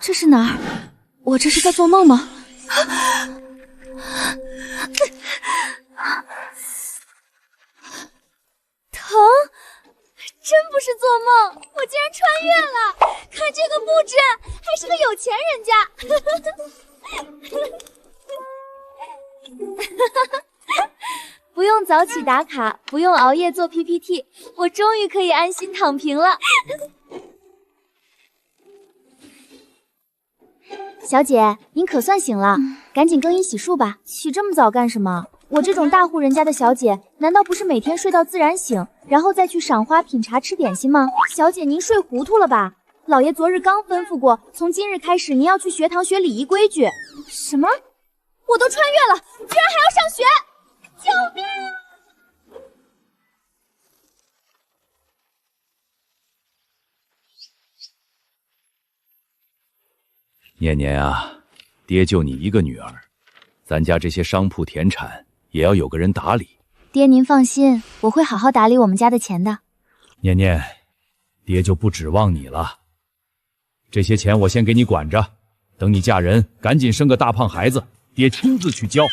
这是哪儿？我这是在做梦吗？疼！真不是做梦，我竟然穿越了！看这个布置，还是个有钱人家。不用早起打卡，不用熬夜做 PPT， 我终于可以安心躺平了。小姐，您可算醒了，赶紧更衣洗漱吧。起这么早干什么？我这种大户人家的小姐，难道不是每天睡到自然醒，然后再去赏花、品茶、吃点心吗？小姐，您睡糊涂了吧？老爷昨日刚吩咐过，从今日开始，您要去学堂学礼仪规矩。什么？我都穿越了，居然还要上学！救命啊！念念啊，爹就你一个女儿，咱家这些商铺田产也要有个人打理。爹您放心，我会好好打理我们家的钱的。念念，爹就不指望你了。这些钱我先给你管着，等你嫁人，赶紧生个大胖孩子，爹亲自去交。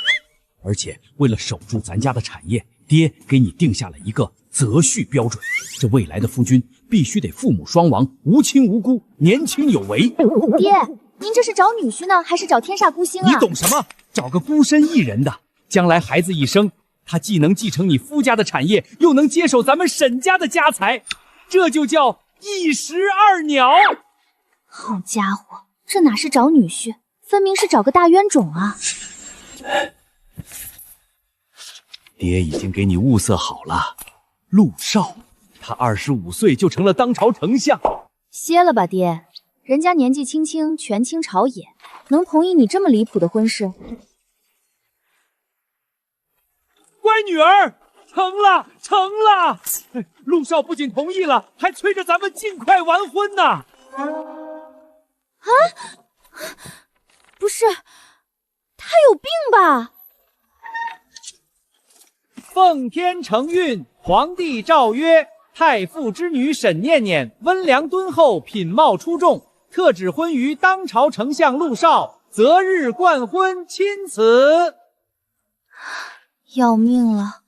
而且为了守住咱家的产业，爹给你定下了一个择婿标准，这未来的夫君必须得父母双亡，无亲无孤，年轻有为。爹，您这是找女婿呢，还是找天煞孤星啊？你懂什么？找个孤身一人的，将来孩子一生，他既能继承你夫家的产业，又能接手咱们沈家的家财，这就叫一石二鸟。好家伙，这哪是找女婿，分明是找个大冤种啊！爹已经给你物色好了，陆少，他25岁就成了当朝丞相。歇了吧，爹，人家年纪轻轻，权倾朝野，能同意你这么离谱的婚事？乖女儿，成了，成了！陆少不仅同意了，还催着咱们尽快完婚呢。啊？不是，他有病吧？奉天承运，皇帝诏曰：太傅之女沈念念温良敦厚，品貌出众，特指婚于当朝丞相陆少，择日冠婚，钦此。要命了，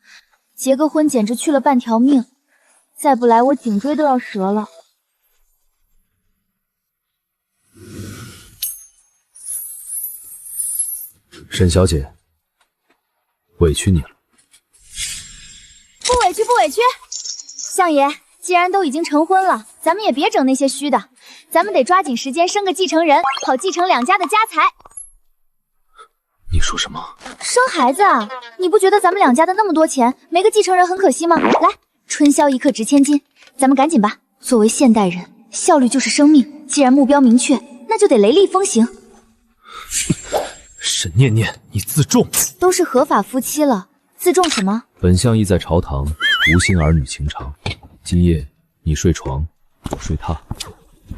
结个婚简直去了半条命，再不来我颈椎都要折了。沈小姐，委屈你了。不委屈，不委屈。相爷，既然都已经成婚了，咱们也别整那些虚的，咱们得抓紧时间生个继承人，好继承两家的家财。你说什么？生孩子啊？你不觉得咱们两家的那么多钱，没个继承人很可惜吗？来，春宵一刻值千金，咱们赶紧吧。作为现代人，效率就是生命，既然目标明确，那就得雷厉风行。沈念念，你自重。都是合法夫妻了，自重什么？本相亦在朝堂，无心儿女情长。今夜你睡床，我睡榻，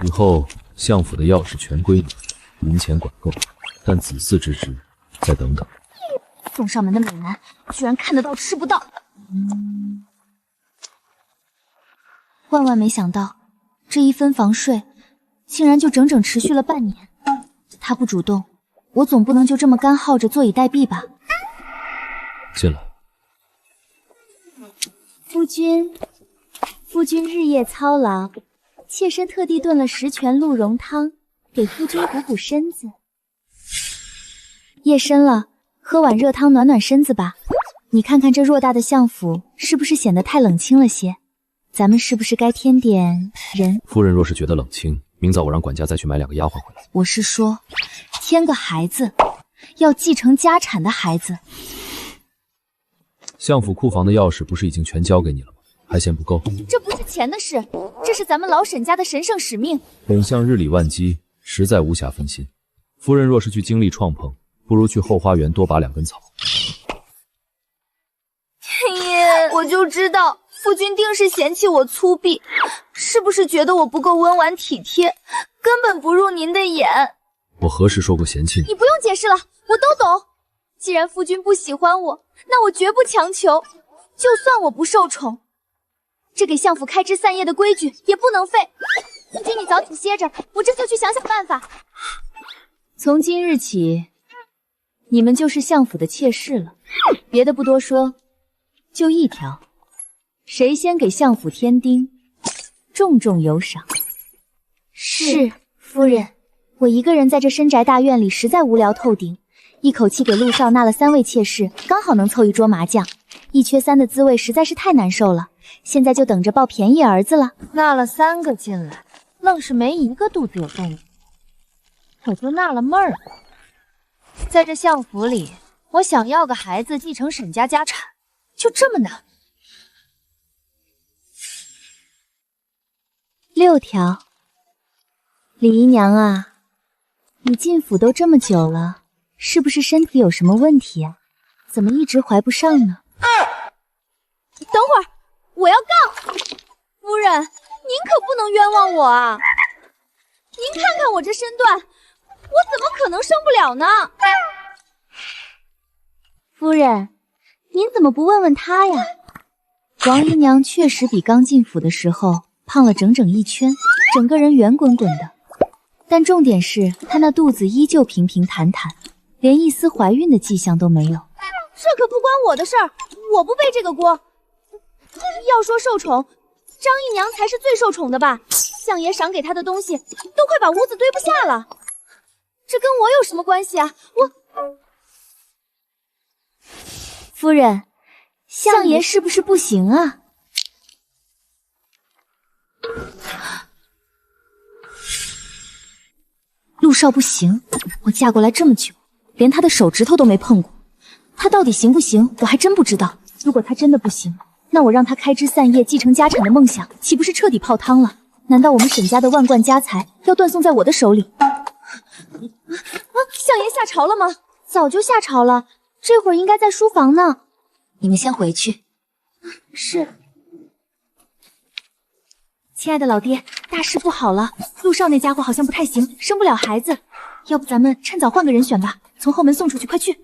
以后相府的钥匙全归你，银钱管够，但子嗣之职，再等等。送上门的美男，居然看得到吃不到。万万没想到，这一分房睡，竟然就整整持续了半年。他不主动，我总不能就这么干耗着坐以待毙吧？进来。夫君日夜操劳，妾身特地炖了10全鹿茸汤，给夫君补补身子。夜深了，喝碗热汤暖暖身子吧。你看看这偌大的相府，是不是显得太冷清了些？咱们是不是该添点人？夫人若是觉得冷清，明早我让管家再去买2个丫鬟回来。我是说，添个孩子，要继承家产的孩子。相府库房的钥匙不是已经全交给你了吗？还嫌不够？这不是钱的事，这是咱们老沈家的神圣使命。本相日理万机，实在无暇分心。夫人若是去经历撞碰，不如去后花园多拔2根草。我就知道夫君定是嫌弃我粗鄙，是不是觉得我不够温婉体贴，根本不入您的眼？我何时说过嫌弃你？你不用解释了，我都懂。既然夫君不喜欢我，那我绝不强求。就算我不受宠，这给相府开枝散叶的规矩也不能废。夫君你早点歇着，我这就去想想办法。从今日起，你们就是相府的妾室了。别的不多说，就一条，谁先给相府添丁，重重有赏。是，夫人。我一个人在这深宅大院里实在无聊透顶，一口气给陆少纳了3位妾室，刚好能凑一桌麻将。1缺3的滋味实在是太难受了，现在就等着抱便宜儿子了。纳了3个进来，愣是没一个肚子有动物，可就纳了闷儿了。在这相府里，我想要个孩子继承沈家家产，就这么难。6条。李姨娘啊，你进府都这么久了，是不是身体有什么问题啊？怎么一直怀不上呢？等会儿，我要杠！夫人，您可不能冤枉我啊！您看看我这身段，我怎么可能生不了呢？夫人，您怎么不问问她呀？王姨娘确实比刚进府的时候胖了整整1圈，整个人圆滚滚的。但重点是她那肚子依旧平平坦坦，连一丝怀孕的迹象都没有。这可不关我的事儿，我不背这个锅。要说受宠，张姨娘才是最受宠的吧？相爷赏给她的东西都快把屋子堆不下了，这跟我有什么关系啊？夫人，相爷是不是不行啊？陆少不行，我嫁过来这么久，连他的手指头都没碰过，他到底行不行，我还真不知道。如果他真的不行，那我让他开枝散叶继承家产的梦想，岂不是彻底泡汤了？难道我们沈家的万贯家财要断送在我的手里？相爷下朝了吗？早就下朝了，这会儿应该在书房呢。你们先回去。是。亲爱的老爹，大事不好了，陆少那家伙好像不太行，生不了孩子。要不咱们趁早换个人选吧，从后门送出去，快去。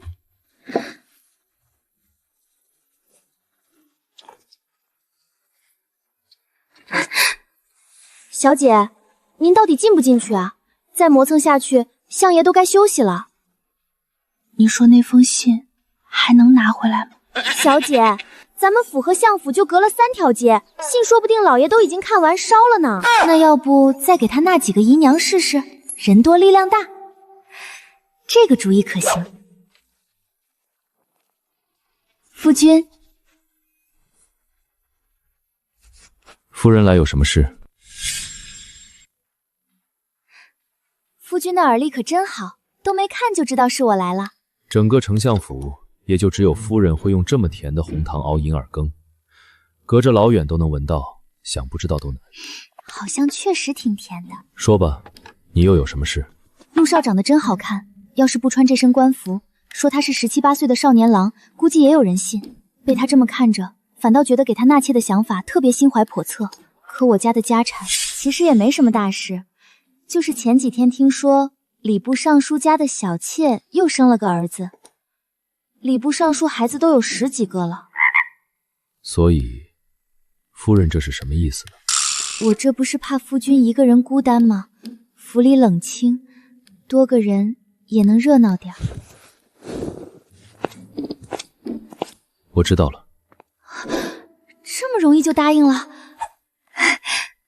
小姐，您到底进不进去啊？再磨蹭下去，相爷都该休息了。你说那封信还能拿回来吗？小姐，咱们府和相府就隔了3条街，信说不定老爷都已经看完烧了呢。那要不再给他纳几个姨娘试试？人多力量大，这个主意可行。夫君，夫人来有什么事？夫君的耳力可真好，都没看就知道是我来了。整个丞相府也就只有夫人会用这么甜的红糖熬银耳羹，隔着老远都能闻到，想不知道都难。好像确实挺甜的。说吧，你又有什么事？陆少长得真好看，要是不穿这身官服，说他是17、18岁的少年郎，估计也有人信。被他这么看着，反倒觉得给他纳妾的想法特别心怀叵测。可我家的家产其实也没什么大事，就是前几天听说礼部尚书家的小妾又生了个儿子，礼部尚书孩子都有10几个了。所以，夫人这是什么意思呢？我这不是怕夫君一个人孤单吗？府里冷清，多个人也能热闹点。我知道了。这么容易就答应了？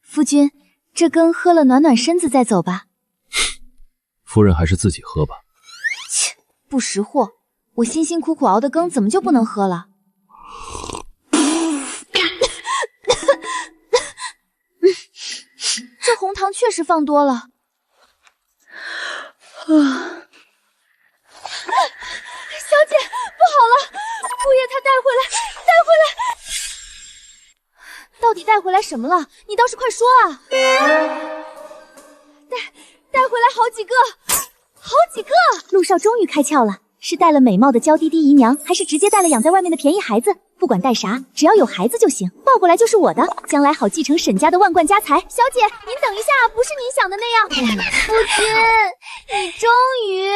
夫君，这羹喝了暖暖身子再走吧。夫人还是自己喝吧。切，不识货！我辛辛苦苦熬的羹怎么就不能喝了？这红糖确实放多了。小姐，不好了，姑爷他带回来，到底带回来什么了？你倒是快说啊！带回来好几个！陆少终于开窍了，是带了美貌的娇滴滴姨娘，还是直接带了养在外面的便宜孩子？不管带啥，只要有孩子就行，抱过来就是我的，将来好继承沈家的万贯家财。小姐，您等一下，不是您想的那样。夫君，你终于……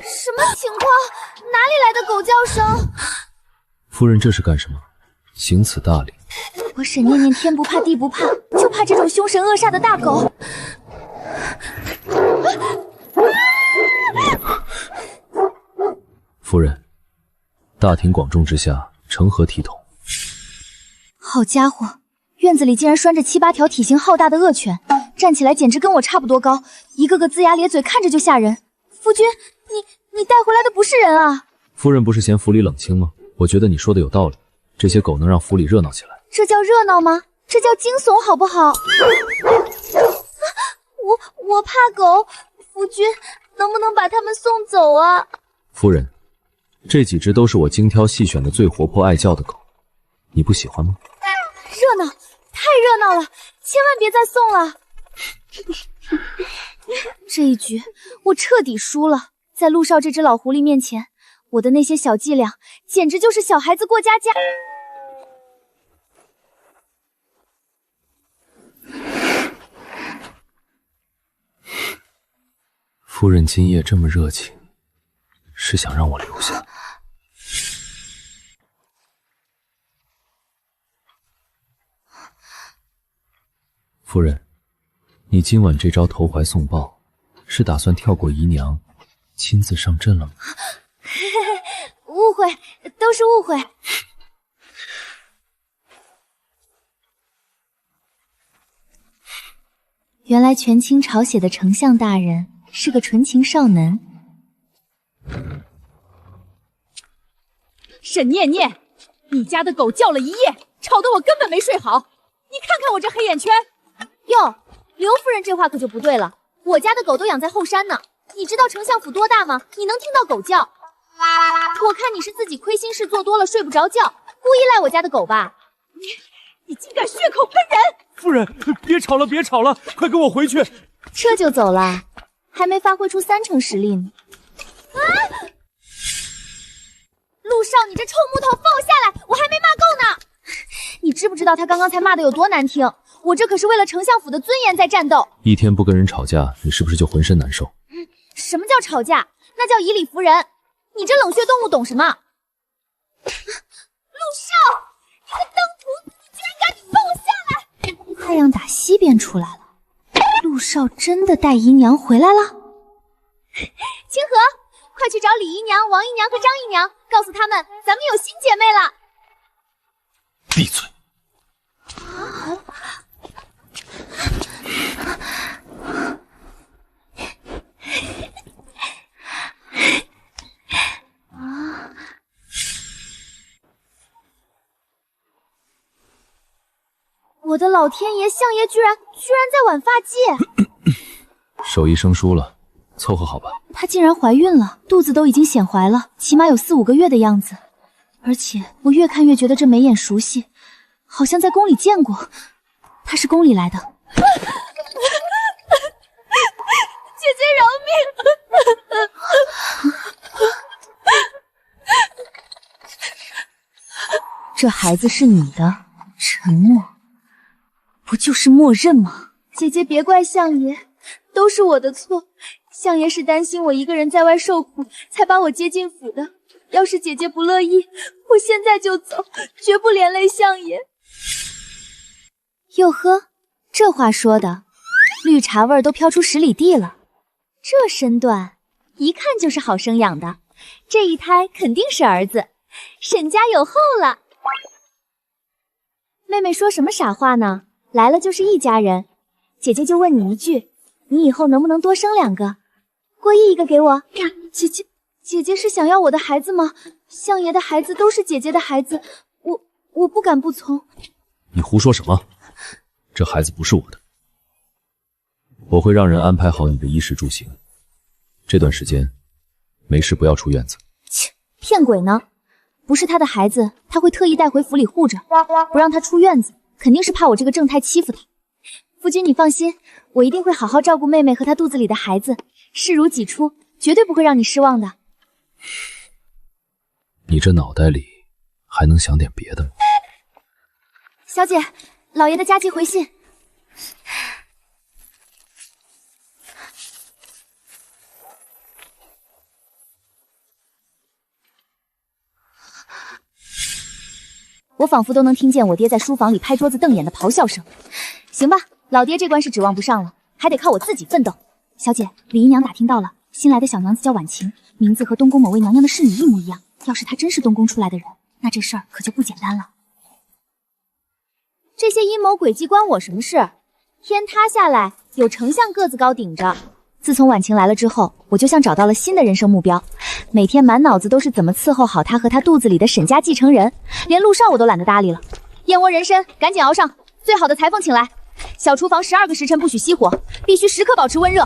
什么情况？哪里来的狗叫声？夫人这是干什么？行此大礼。我沈念念天不怕地不怕，就怕这种凶神恶煞的大狗。夫人，大庭广众之下，成何体统？好家伙，院子里竟然拴着7、8条体型浩大的恶犬，站起来简直跟我差不多高，一个个龇牙咧嘴，看着就吓人。夫君，你带回来的不是人啊？夫人不是嫌府里冷清吗？我觉得你说的有道理，这些狗能让府里热闹起来。这叫热闹吗？这叫惊悚，好不好？我怕狗，夫君能不能把它们送走啊？夫人，这几只都是我精挑细选的最活泼爱叫的狗，你不喜欢吗？热闹，太热闹了，千万别再送了。这一局我彻底输了，在陆少这只老狐狸面前，我的那些小伎俩简直就是小孩子过家家。夫人今夜这么热情，是想让我留下？夫人，你今晚这招投怀送抱，是打算跳过姨娘，亲自上阵了吗？误会，都是误会。原来权倾朝写的丞相大人是个纯情少男。沈念念，你家的狗叫了一夜，吵得我根本没睡好。你看看我这黑眼圈。哟，刘夫人这话可就不对了。我家的狗都养在后山呢，你知道丞相府多大吗？你能听到狗叫？我看你是自己亏心事做多了，睡不着觉，故意赖我家的狗吧？你竟敢血口喷人！夫人，别吵了，别吵了，快跟我回去。这就走了，还没发挥出3成实力呢。啊！陆少，你这臭木头，放我下来！我还没骂够呢。你知不知道他刚刚才骂的有多难听？我这可是为了丞相府的尊严在战斗。一天不跟人吵架，你是不是就浑身难受？什么叫吵架？那叫以理服人。你这冷血动物懂什么？陆少，你个登徒，你居然赶紧放我下来！太阳打西边出来了，陆少真的带姨娘回来了。清河，快去找李姨娘、王姨娘和张姨娘，告诉他们咱们有新姐妹了。闭嘴！我的老天爷，相爷居然在挽发髻！手艺生疏了，凑合好吧。她竟然怀孕了，肚子都已经显怀了，起码有4、5个月的样子。而且我越看越觉得这眉眼熟悉，好像在宫里见过。她是宫里来的。姐姐饶命！这孩子是你的，沉默不就是默认吗？姐姐别怪相爷，都是我的错。相爷是担心我一个人在外受苦，才把我接进府的。要是姐姐不乐意，我现在就走，绝不连累相爷。哟呵，这话说的，绿茶味儿都飘出10里地了。这身段，一看就是好生养的。这一胎肯定是儿子，沈家有后了。妹妹说什么傻话呢？来了就是一家人。姐姐就问你一句，你以后能不能多生2个？过亿一个给我。姐姐是想要我的孩子吗？相爷的孩子都是姐姐的孩子，我不敢不从。你胡说什么？这孩子不是我的，我会让人安排好你的衣食住行。这段时间没事不要出院子。切，骗鬼呢！不是他的孩子，他会特意带回府里护着，不让他出院子，肯定是怕我这个正太欺负他。夫君你放心，我一定会好好照顾妹妹和她肚子里的孩子，视如己出，绝对不会让你失望的。你这脑袋里还能想点别的吗？小姐，老爷的加急回信。我仿佛都能听见我爹在书房里拍桌子瞪眼的咆哮声。行吧，老爹这关是指望不上了，还得靠我自己奋斗。小姐，李姨娘打听到了，新来的小娘子叫婉晴，名字和东宫某位娘娘的侍女一模一样。要是她真是东宫出来的人，那这事儿可就不简单了。这些阴谋诡计关我什么事？天塌下来有丞相个子高顶着。自从婉晴来了之后，我就像找到了新的人生目标，每天满脑子都是怎么伺候好她和她肚子里的沈家继承人，连陆少我都懒得搭理了。燕窝人参，赶紧熬上！最好的裁缝请来。小厨房12个时辰不许熄火，必须时刻保持温热。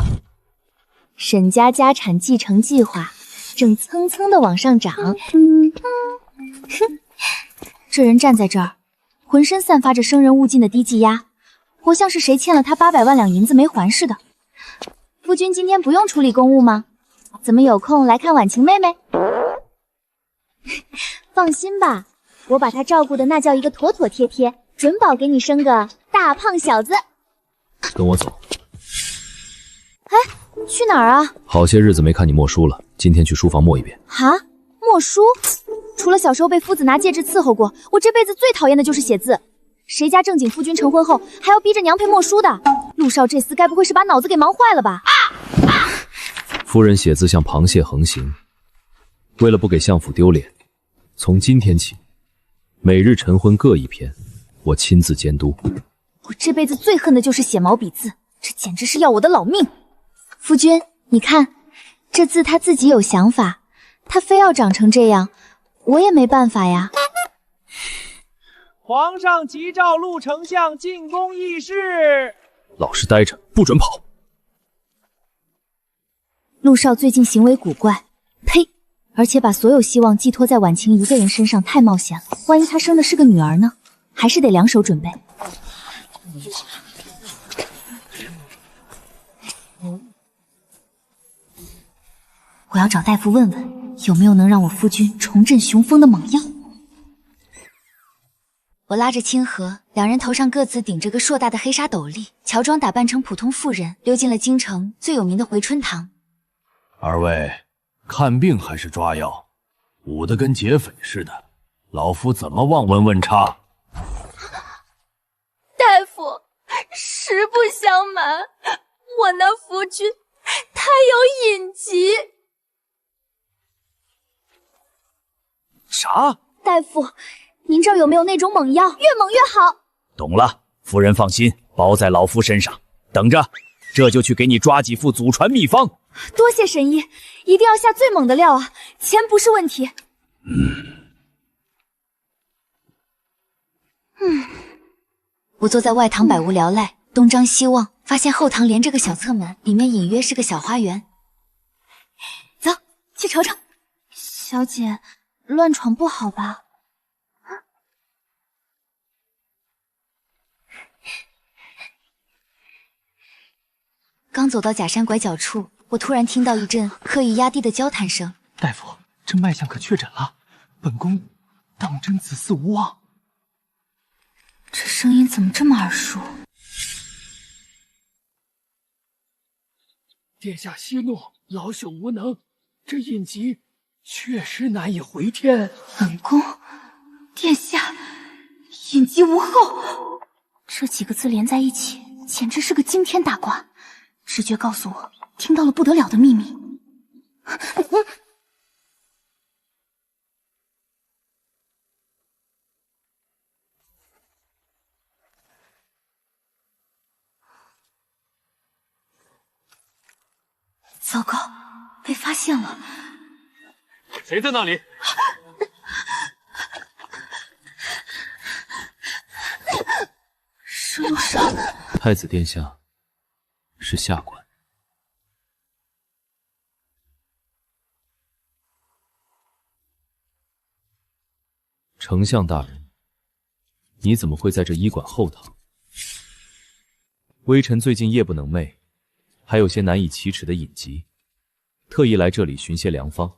沈家家产继承计划正蹭蹭的往上涨。这人站在这儿，浑身散发着生人勿近的低气压，活像是谁欠了他800万两银子没还似的。夫君今天不用处理公务吗？怎么有空来看婉晴妹妹？放心吧，我把她照顾的那叫一个妥妥帖帖，准保给你生个大胖小子。跟我走。哎，去哪儿啊？好些日子没看你默书了，今天去书房默一遍。哈，默书？除了小时候被夫子拿戒指伺候过，我这辈子最讨厌的就是写字。谁家正经夫君成婚后还要逼着娘配默书的？陆少这厮该不会是把脑子给忙坏了吧？夫人写字像螃蟹横行，为了不给相府丢脸，从今天起，每日晨昏各一篇，我亲自监督。我这辈子最恨的就是写毛笔字，这简直是要我的老命。夫君，你看，这字他自己有想法，他非要长成这样，我也没办法呀。皇上急召陆丞相进宫议事。老实待着，不准跑。陆少最近行为古怪，呸！而且把所有希望寄托在婉晴一个人身上，太冒险了。万一她生的是个女儿呢？还是得两手准备。我要找大夫问问，有没有能让我夫君重振雄风的猛药。我拉着清河，两人头上各自顶着个硕大的黑纱斗笠，乔装打扮成普通妇人，溜进了京城最有名的回春堂。二位，看病还是抓药？捂得跟劫匪似的，老夫怎么望闻问插？大夫，实不相瞒，我那夫君他有隐疾。啥？大夫，您这儿有没有那种猛药？越猛越好。懂了，夫人放心，包在老夫身上。等着，这就去给你抓几副祖传秘方。多谢神医，一定要下最猛的料啊！钱不是问题。我坐在外堂百无聊赖，东张西望，发现后堂连着个小侧门，里面隐约是个小花园。走，去瞅瞅。小姐，乱闯不好吧？刚走到假山拐角处，我突然听到一阵刻意压低的交谈声。大夫，这脉象可确诊了，本宫当真子嗣无望。这声音怎么这么耳熟？殿下息怒，老朽无能，这隐疾确实难以回天。本宫，殿下，隐疾无后。这几个字连在一起，简直是个惊天大瓜。直觉告诉我，听到了不得了的秘密。糟糕，被发现了！谁在那里？是陆少。太子殿下是下官。丞相大人，你怎么会在这医馆后堂？微臣最近夜不能寐，还有些难以启齿的隐疾，特意来这里寻些良方，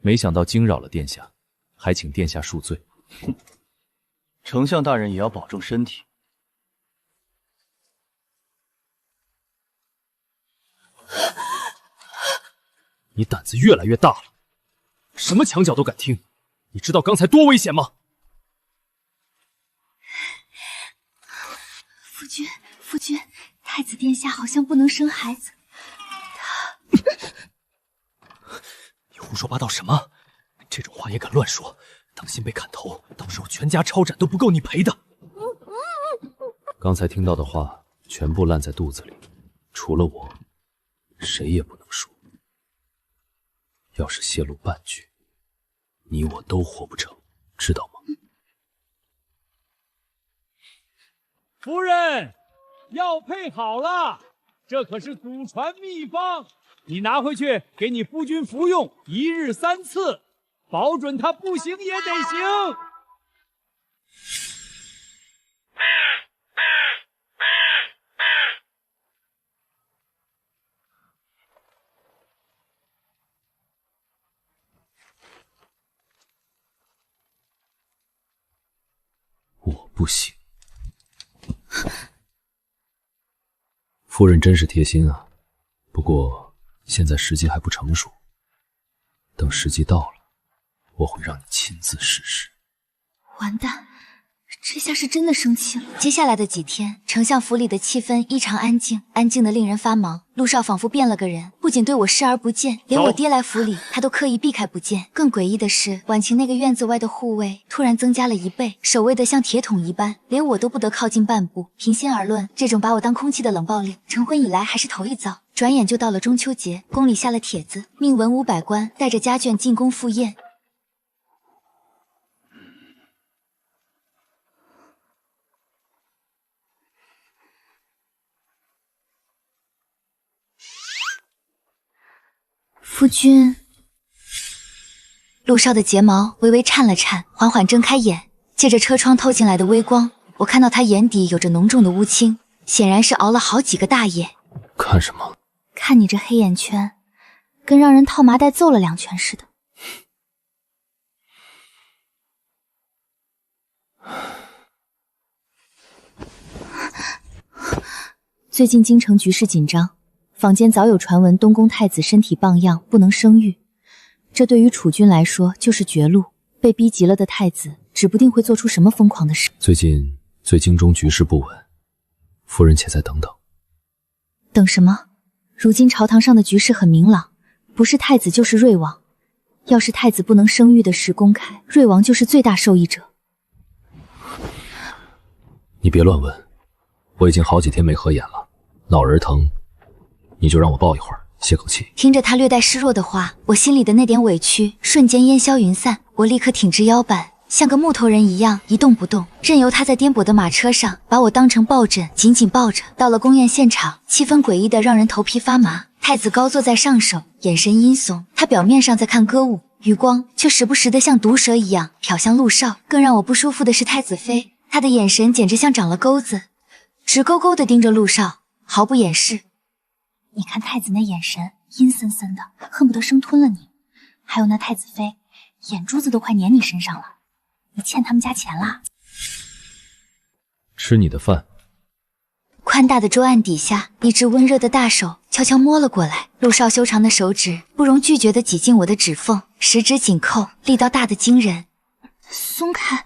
没想到惊扰了殿下，还请殿下恕罪。丞相大人也要保重身体。你胆子越来越大了，什么墙角都敢听，你知道刚才多危险吗？夫君，太子殿下好像不能生孩子。胡说八道什么？这种话也敢乱说，当心被砍头，到时候全家抄斩都不够你赔的。刚才听到的话全部烂在肚子里，除了我，谁也不能说。要是泄露半句，你我都活不成，知道吗？夫人，药配好了，这可是祖传秘方，你拿回去给你夫君服用，1日3次，保准他不行也得行。我不行。夫人真是贴心啊，不过现在时机还不成熟，等时机到了，我会让你亲自试试。完蛋，这下是真的生气了。接下来的几天，丞相府里的气氛异常安静，安静的令人发毛。陆少仿佛变了个人，不仅对我视而不见，连我爹来府里，他都刻意避开不见。更诡异的是，婉晴那个院子外的护卫突然增加了1倍，守卫的像铁桶一般，连我都不得靠近半步。平心而论，这种把我当空气的冷暴力，成婚以来还是头一遭。转眼就到了中秋节，宫里下了帖子，命文武百官带着家眷进宫赴宴。夫君，陆少的睫毛微微颤了颤，缓缓睁开眼，借着车窗透进来的微光，我看到他眼底有着浓重的乌青，显然是熬了好几个大夜。看什么？看你这黑眼圈，跟让人套麻袋揍了2拳似的。最近京城局势紧张。坊间早有传闻，东宫太子身体棒恙，不能生育。这对于储君来说就是绝路。被逼急了的太子，指不定会做出什么疯狂的事。最近京中局势不稳，夫人且再等等。等什么？如今朝堂上的局势很明朗，不是太子就是瑞王。要是太子不能生育的事公开，瑞王就是最大受益者。你别乱问，我已经好几天没合眼了，脑仁疼。你就让我抱一会儿，歇口气。听着他略带示弱的话，我心里的那点委屈瞬间烟消云散。我立刻挺直腰板，像个木头人一样一动不动，任由他在颠簸的马车上把我当成抱枕紧紧抱着。到了宫宴现场，气氛诡异的让人头皮发麻。太子高坐在上首，眼神阴悚，他表面上在看歌舞，余光却时不时的像毒蛇一样瞟向陆少。更让我不舒服的是太子妃，她的眼神简直像长了钩子，直勾勾的盯着陆少，毫不掩饰。你看太子那眼神阴森森的，恨不得生吞了你。还有那太子妃，眼珠子都快粘你身上了，你欠他们家钱啦。吃你的饭。宽大的桌案底下，一只温热的大手悄悄摸了过来，陆少修长的手指不容拒绝地挤进我的指缝，十指紧扣，力道大得惊人。松开，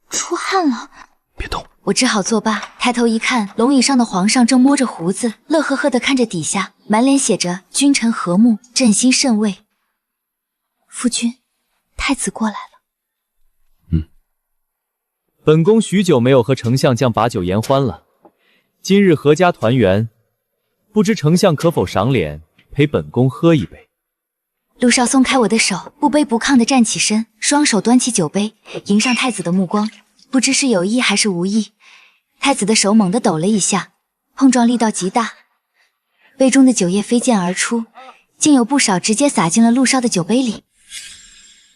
出汗了。别动。我只好作罢，抬头一看，龙椅上的皇上正摸着胡子，乐呵呵地看着底下，满脸写着“君臣和睦，朕心甚慰”。夫君，太子过来了。本宫许久没有和丞相将把酒言欢了，今日阖家团圆，不知丞相可否赏脸陪本宫喝一杯？陆少松开我的手，不卑不亢地站起身，双手端起酒杯，迎上太子的目光。不知是有意还是无意，太子的手猛地抖了一下，碰撞力道极大，杯中的酒液飞溅而出，竟有不少直接洒进了陆少的酒杯里。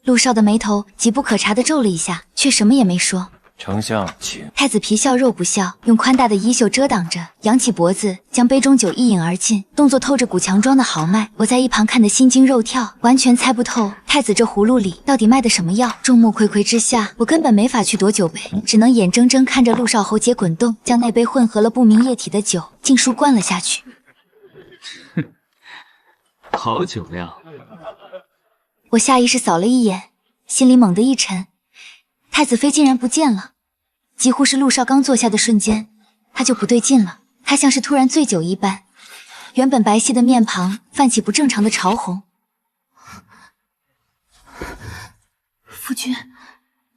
陆少的眉头急不可察地皱了一下，却什么也没说。丞相，请。太子皮笑肉不笑，用宽大的衣袖遮挡着，扬起脖子，将杯中酒一饮而尽，动作透着股强壮的豪迈。我在一旁看得心惊肉跳，完全猜不透太子这葫芦里到底卖的什么药。众目睽睽之下，我根本没法去夺酒杯，只能眼睁睁看着陆少喉结滚动，将那杯混合了不明液体的酒尽数灌了下去。好酒量。我下意识扫了一眼，心里猛地一沉。太子妃竟然不见了，几乎是陆少刚坐下的瞬间，他就不对劲了。他像是突然醉酒一般，原本白皙的面庞泛起不正常的潮红。夫君，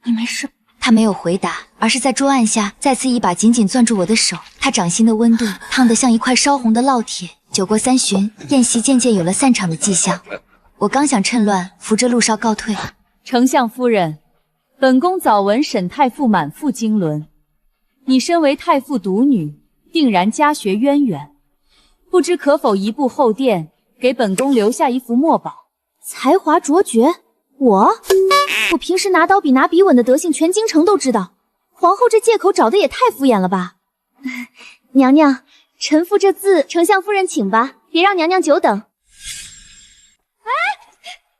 你没事？他没有回答，而是在桌案下再次一把紧紧攥住我的手。他掌心的温度烫得像一块烧红的烙铁。酒过3巡，宴席渐渐有了散场的迹象。我刚想趁乱扶着陆少告退，丞相夫人，本宫早闻沈太傅满腹经纶，你身为太傅独女，定然家学渊源，不知可否移步后殿，给本宫留下一幅墨宝？才华卓绝，我平时拿刀比拿笔吻的德性，全京城都知道。皇后这借口找的也太敷衍了吧！娘娘，臣妇这字，丞相夫人请吧，别让娘娘久等。哎，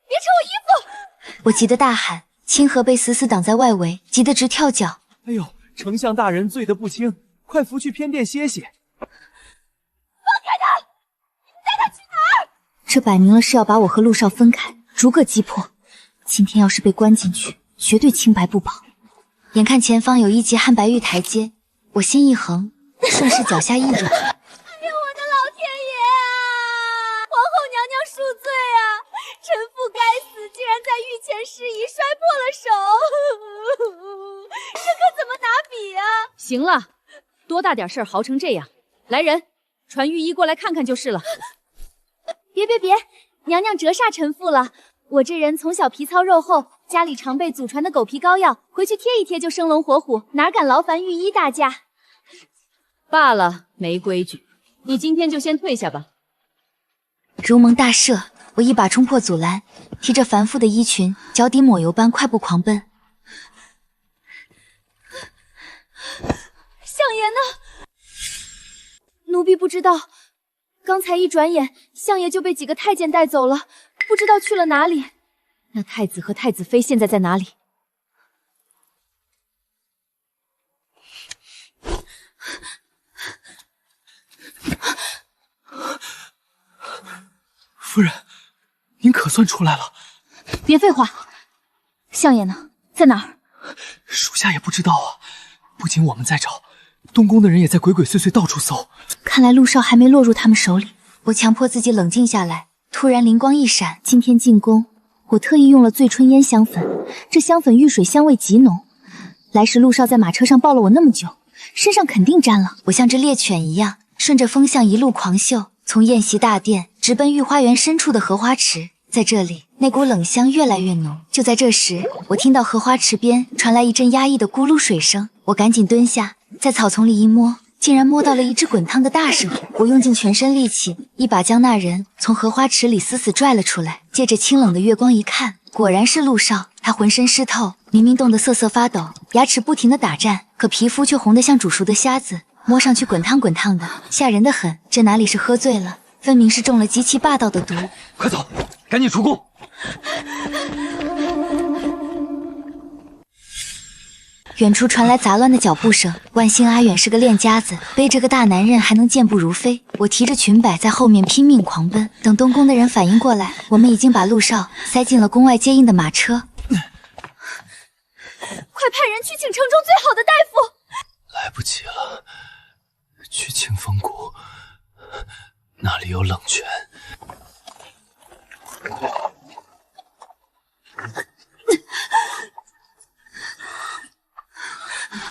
别扯我衣服！我急得大喊，清河被死死挡在外围，急得直跳脚。哎呦，丞相大人醉得不轻，快扶去偏殿歇歇。放开他！你带他去哪儿？这摆明了是要把我和陆少分开，逐个击破。今天要是被关进去，绝对清白不保。眼看前方有一级汉白玉台阶，我心一横，顺势脚下一软。哎呀，我的老天爷啊！皇后娘娘恕罪啊！臣妇该死，竟然在御前失仪，摔破了手。这可怎么拿比啊？行了，多大点事儿嚎成这样！来人，传御医过来看看就是了。别，娘娘折煞臣妇了。我这人从小皮糙肉厚，家里常备祖传的狗皮膏药，回去贴一贴就生龙活虎，哪敢劳烦御医大驾。罢了，没规矩，你今天就先退下吧。如蒙大赦，我一把冲破阻拦，提着繁复的衣裙，脚底抹油般快步狂奔。相爷呢？奴婢不知道，刚才一转眼，相爷就被几个太监带走了，不知道去了哪里。那太子和太子妃现在在哪里？夫人，您可算出来了。别废话，相爷呢？在哪儿？属下也不知道啊。不仅我们在找，东宫的人也在鬼鬼祟祟到处搜。看来陆少还没落入他们手里。我强迫自己冷静下来，突然灵光一闪，今天进宫，我特意用了醉春烟香粉，这香粉遇水香味极浓。来时陆少在马车上抱了我那么久，身上肯定沾了。我像只猎犬一样，顺着风向一路狂嗅，从宴席大殿直奔御花园深处的荷花池。在这里，那股冷香越来越浓。就在这时，我听到荷花池边传来一阵压抑的咕噜水声，我赶紧蹲下，在草丛里一摸，竟然摸到了一只滚烫的大手。我用尽全身力气，一把将那人从荷花池里死死拽了出来。借着清冷的月光一看，果然是陆少。他浑身湿透，明明冻得瑟瑟发抖，牙齿不停地打颤，可皮肤却红得像煮熟的虾子，摸上去滚烫滚烫的，吓人的很。这哪里是喝醉了，分明是中了极其霸道的毒。快走，赶紧出宫！远处传来杂乱的脚步声，万幸阿远是个练家子，背着个大男人还能健步如飞。我提着裙摆在后面拼命狂奔，等东宫的人反应过来，我们已经把陆少塞进了宫外接应的马车。快派人去请城中最好的大夫！来不及了，去清风谷，那里有冷泉。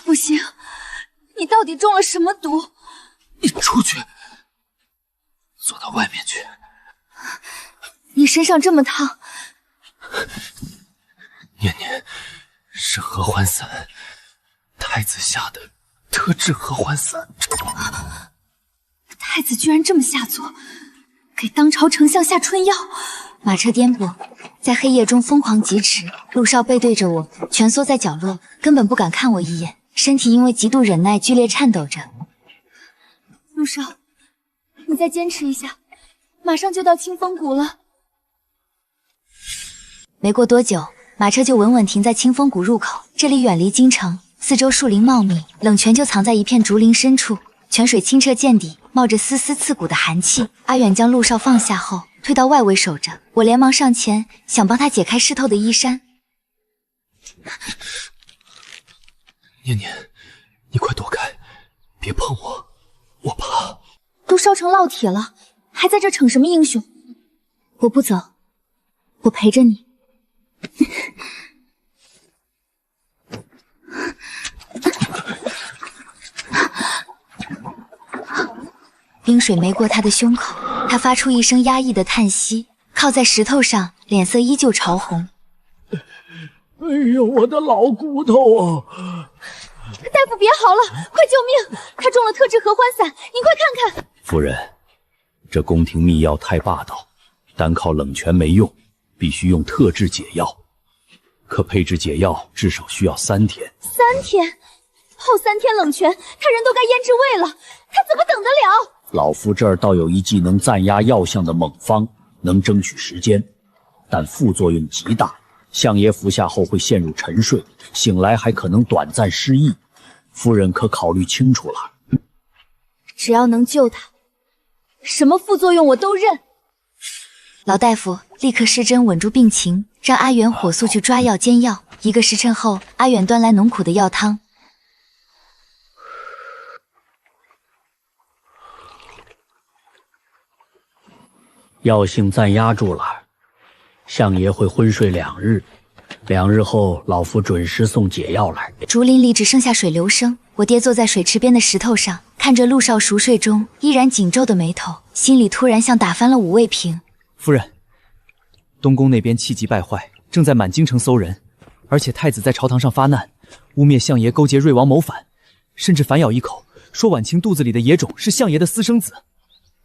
不行，你到底中了什么毒？你出去，坐到外面去。你身上这么烫。念念，是合欢散，太子下的特制合欢散。太子居然这么下作，给当朝丞相下春药。马车颠簸，在黑夜中疯狂疾驰。陆少背对着我，蜷缩在角落，根本不敢看我一眼，身体因为极度忍耐剧烈颤抖着。陆少，你再坚持一下，马上就到清风谷了。没过多久，马车就稳稳停在清风谷入口。这里远离京城，四周树林茂密，冷泉就藏在一片竹林深处，泉水清澈见底，冒着丝丝刺骨的寒气。阿远将陆少放下后，退到外围守着。我连忙上前，想帮他解开湿透的衣衫。念念，你快躲开，别碰我，我怕。都烧成烙铁了，还在这逞什么英雄？我不走，我陪着你。冰水没过他的胸口，他发出一声压抑的叹息，靠在石头上，脸色依旧潮红。哎呦，我的老骨头啊！大夫，别嚎了，快救命！他中了特制合欢散，您快看看。夫人，这宫廷秘药太霸道，单靠冷泉没用，必须用特制解药。可配制解药至少需要3天。3天？泡3天冷泉，他人都该腌制胃了，他怎么等得了？老夫这儿倒有一剂能暂压药效的猛方，能争取时间，但副作用极大。相爷服下后会陷入沉睡，醒来还可能短暂失忆。夫人可考虑清楚了。只要能救他，什么副作用我都认。老大夫立刻施针稳住病情，让阿远火速去抓药煎药。1个时辰后，阿远端来浓苦的药汤。药性暂压住了，相爷会昏睡2日，2日后老夫准时送解药来。竹林里只剩下水流声，我爹坐在水池边的石头上，看着陆少熟睡中依然紧皱的眉头，心里突然像打翻了5味瓶。夫人，东宫那边气急败坏，正在满京城搜人，而且太子在朝堂上发难，污蔑相爷勾结瑞王谋反，甚至反咬一口，说婉清肚子里的野种是相爷的私生子。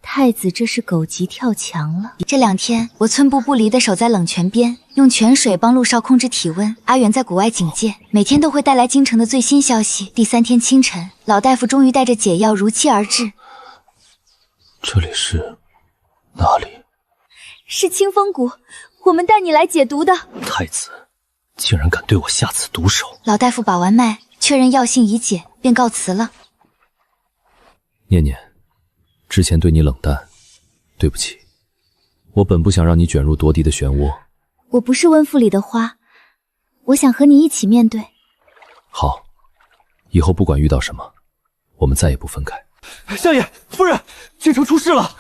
太子这是狗急跳墙了。这2天，我寸步不离地守在冷泉边，用泉水帮陆少控制体温。阿远在谷外警戒，每天都会带来京城的最新消息。第3天清晨，老大夫终于带着解药如期而至。这里是哪里？是清风谷，我们带你来解毒的。太子竟然敢对我下此毒手！老大夫把完脉，确认药性已解，便告辞了。念念，之前对你冷淡，对不起。我本不想让你卷入夺嫡的漩涡。我不是温府里的花，我想和你一起面对。好，以后不管遇到什么，我们再也不分开。相爷，夫人，京城出事了！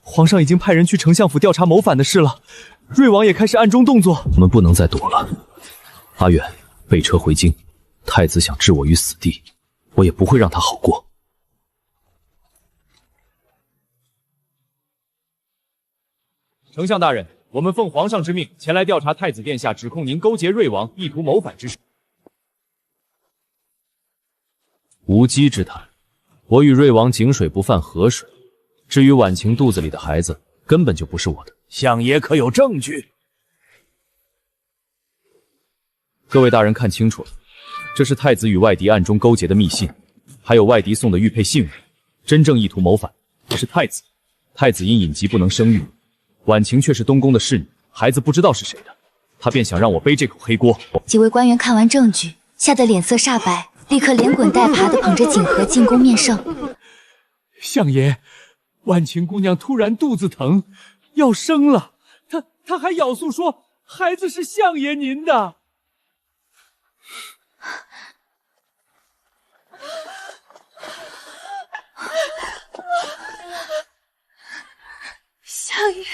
皇上已经派人去丞相府调查谋反的事了，瑞王也开始暗中动作。我们不能再躲了。阿远，备车回京。太子想置我于死地，我也不会让他好过。丞相大人，我们奉皇上之命前来调查太子殿下指控您勾结瑞王，意图谋反之事。无稽之谈，我与瑞王井水不犯河水。至于婉晴肚子里的孩子，根本就不是我的。相爷可有证据？各位大人看清楚了，这是太子与外敌暗中勾结的密信，还有外敌送的玉佩信物。真正意图谋反是太子。太子因隐疾不能生育，婉晴却是东宫的侍女，孩子不知道是谁的，他便想让我背这口黑锅。几位官员看完证据，吓得脸色煞白，立刻连滚带爬地捧着锦盒进宫面圣。相爷，婉晴姑娘突然肚子疼，要生了，她还咬诉说孩子是相爷您的。相爷，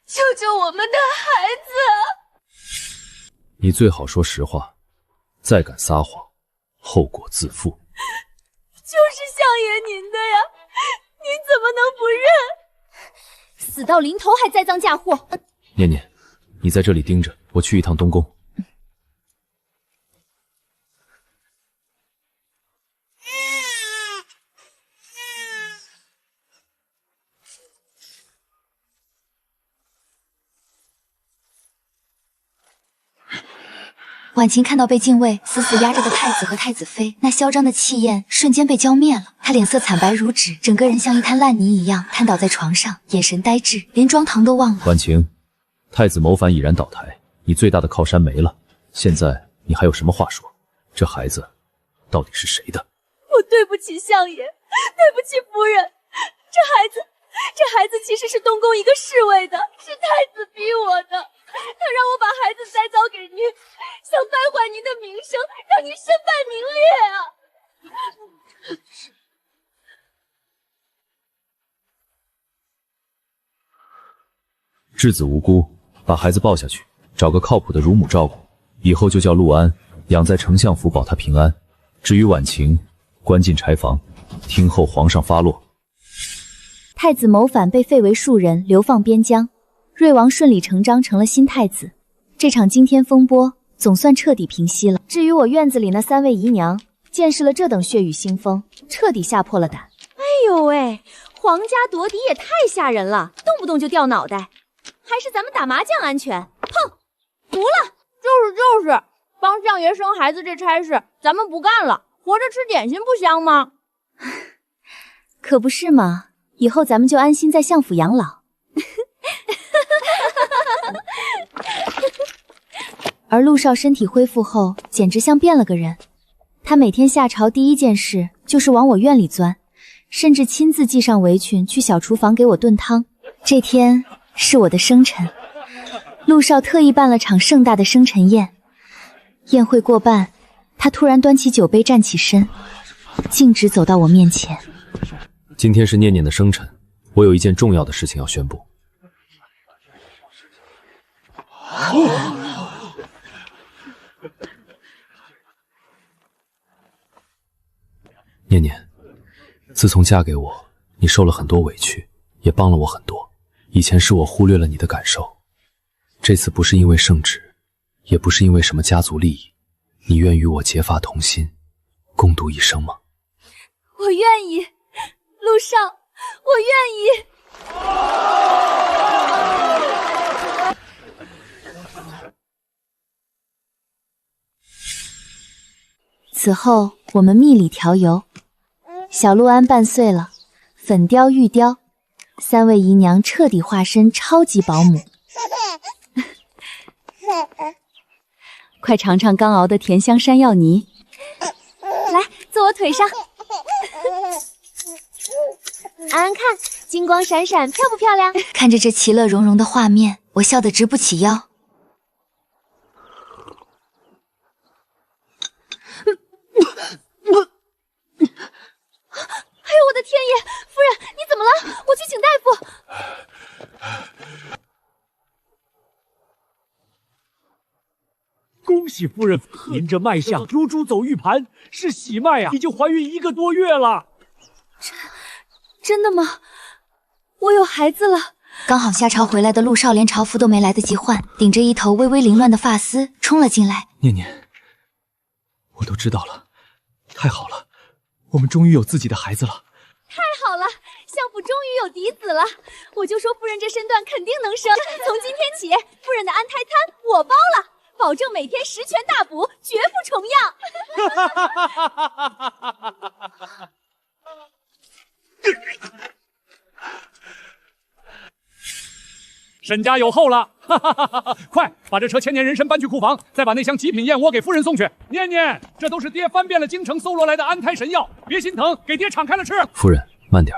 救救我们的孩子！你最好说实话，再敢撒谎，后果自负。就是相爷您的呀，您怎么能不认？死到临头还栽赃嫁祸！念念，你在这里盯着，我去一趟东宫。婉晴看到被禁卫死死压着的太子和太子妃，那嚣张的气焰瞬间被浇灭了。她脸色惨白如纸，整个人像一滩烂泥一样瘫倒在床上，眼神呆滞，连装堂都忘了。婉晴，太子谋反已然倒台，你最大的靠山没了，现在你还有什么话说？这孩子到底是谁的？我对不起相爷，对不起夫人。这孩子其实是东宫一个侍卫的，是太子逼我的。他让我把孩子再交给您，想败坏您的名声，让您身败名裂啊！稚子无辜，把孩子抱下去，找个靠谱的乳母照顾，以后就叫陆安，养在丞相府保他平安。至于婉晴，关进柴房，听候皇上发落。太子谋反被废为庶人，流放边疆。瑞王顺理成章成了新太子。这场惊天风波总算彻底平息了。至于我院子里那3位姨娘，见识了这等血雨腥风，彻底吓破了胆。哎呦喂，皇家夺嫡也太吓人了，动不动就掉脑袋。还是咱们打麻将安全。哼，服了。就是，帮相爷生孩子这差事，咱们不干了。活着吃点心不香吗？可不是嘛，以后咱们就安心在相府养老。而陆少身体恢复后，简直像变了个人。他每天下朝第一件事就是往我院里钻，甚至亲自系上围裙去小厨房给我炖汤。这天是我的生辰，陆少特意办了场盛大的生辰宴。宴会过半，他突然端起酒杯站起身，径直走到我面前。今天是念念的生辰，我有一件重要的事情要宣布。念念，自从嫁给我，你受了很多委屈，也帮了我很多。以前是我忽略了你的感受，这次不是因为圣旨，也不是因为什么家族利益，你愿与我结发同心，共度一生吗？我愿意，陆少，我愿意。此后我们蜜里调油，小陆安半岁了，粉雕玉雕，3位姨娘彻底化身超级保姆。快尝尝刚熬的甜香山药泥，来，坐我腿上。安安看，金光闪闪，漂不漂亮？看着这其乐融融的画面，我笑得直不起腰。哎呦，我的天爷！夫人，你怎么了？我去请大夫。恭喜夫人，您这脉象如猪走玉盘，是喜脉啊！已经怀孕1个多月了。真的吗？我有孩子了。刚好下朝回来的陆少连朝服都没来得及换，顶着一头微微凌乱的发丝冲了进来。念念，我都知道了，太好了，我们终于有自己的孩子了。太好了，相府终于有嫡子了。我就说夫人这身段肯定能生。从今天起，夫人的安胎餐我包了，保证每天10全大补，绝不重样。沈家有后了，快把这车千年人参搬去库房，再把那箱极品燕窝给夫人送去。念念，这都是爹翻遍了京城搜罗来的安胎神药，别心疼，给爹敞开了吃。夫人，慢点，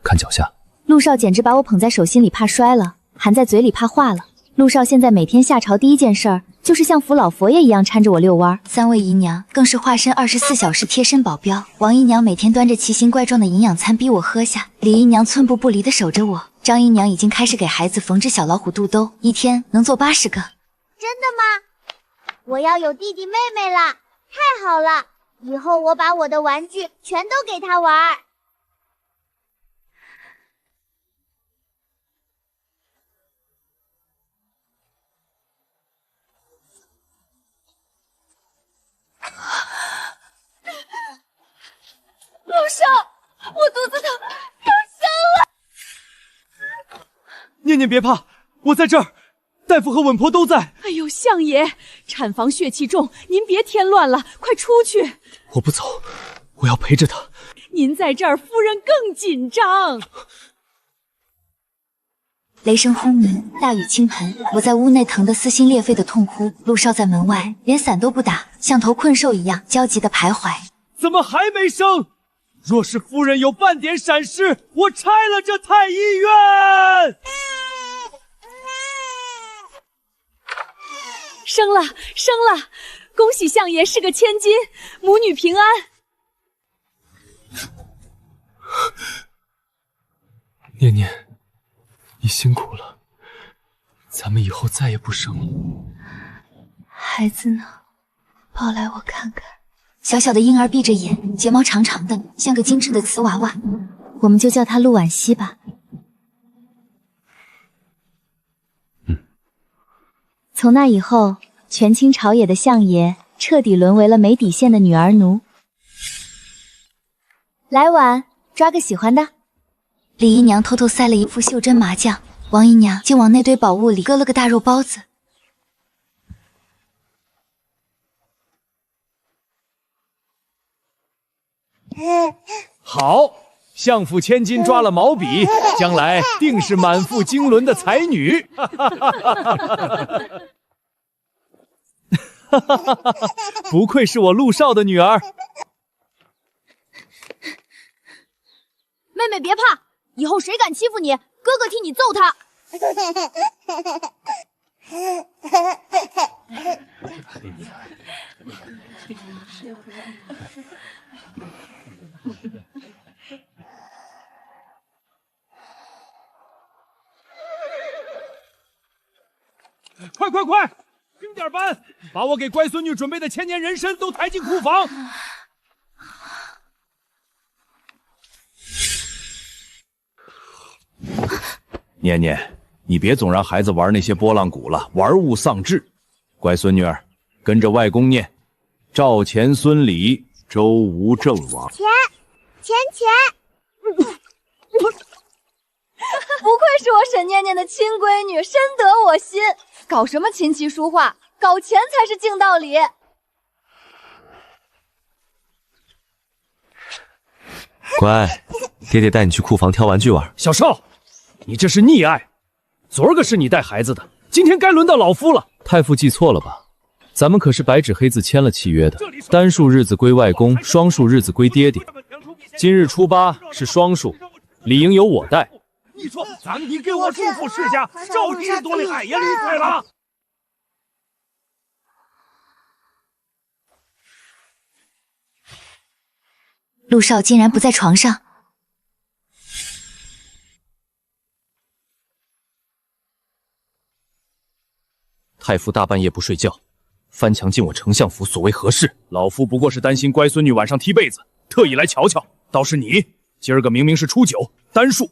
看脚下。陆少简直把我捧在手心里怕摔了，含在嘴里怕化了。陆少现在每天下朝第一件事儿就是像扶老佛爷一样搀着我遛弯，3位姨娘更是化身24小时贴身保镖。王姨娘每天端着奇形怪状的营养餐逼我喝下，李姨娘寸步不离地守着我，张姨娘已经开始给孩子缝制小老虎肚兜，一天能做80个。真的吗？我要有弟弟妹妹了，太好了！以后我把我的玩具全都给他玩。陆少，我肚子疼，要生了！念念别怕，我在这儿，大夫和稳婆都在。哎呦，相爷，产房血气重，您别添乱了，快出去！我不走，我要陪着她。您在这儿，夫人更紧张。雷声轰鸣，大雨倾盆，我在屋内疼得撕心裂肺的痛哭。陆少在门外连伞都不打，像头困兽一样焦急地徘徊。怎么还没生？若是夫人有半点闪失，我拆了这太医院！生了，生了！恭喜相爷是个千金，母女平安。念念，你辛苦了，咱们以后再也不生了。孩子呢？抱来我看看。小小的婴儿闭着眼，睫毛长长的，像个精致的瓷娃娃。我们就叫她陆婉熙吧。从那以后，权倾朝野的相爷彻底沦为了没底线的女儿奴。来碗，抓个喜欢的。李姨娘偷偷塞了一副袖珍麻酱，王姨娘竟往那堆宝物里搁了个大肉包子。好，相府千金抓了毛笔，将来定是满腹经纶的才女。不愧是我陆少的女儿。妹妹别怕，以后谁敢欺负你，哥哥替你揍他。快快快，盯点班，把我给乖孙女准备的千年人参都抬进库房。念念，你别总让孩子玩那些拨浪鼓了，玩物丧志。乖孙女儿，跟着外公念：赵钱孙李周吴郑王。钱。不愧是我沈念念的亲闺女，深得我心。搞什么琴棋书画，搞钱才是净道理。乖，爹爹带你去库房挑玩具玩。小少，你这是溺爱。昨儿个是你带孩子的，今天该轮到老夫了。太傅记错了吧？咱们可是白纸黑字签了契约的，单数日子归外公，双数日子归爹爹。今日初八是双数，理应由我带。你说你给我祝福世家，赵氏多厉害也厉害了。陆少竟然不在床上。太傅大半夜不睡觉，翻墙进我丞相府，所为何事？老夫不过是担心乖孙女晚上踢被子，特意来瞧瞧。倒是你，今儿个明明是初九，单数，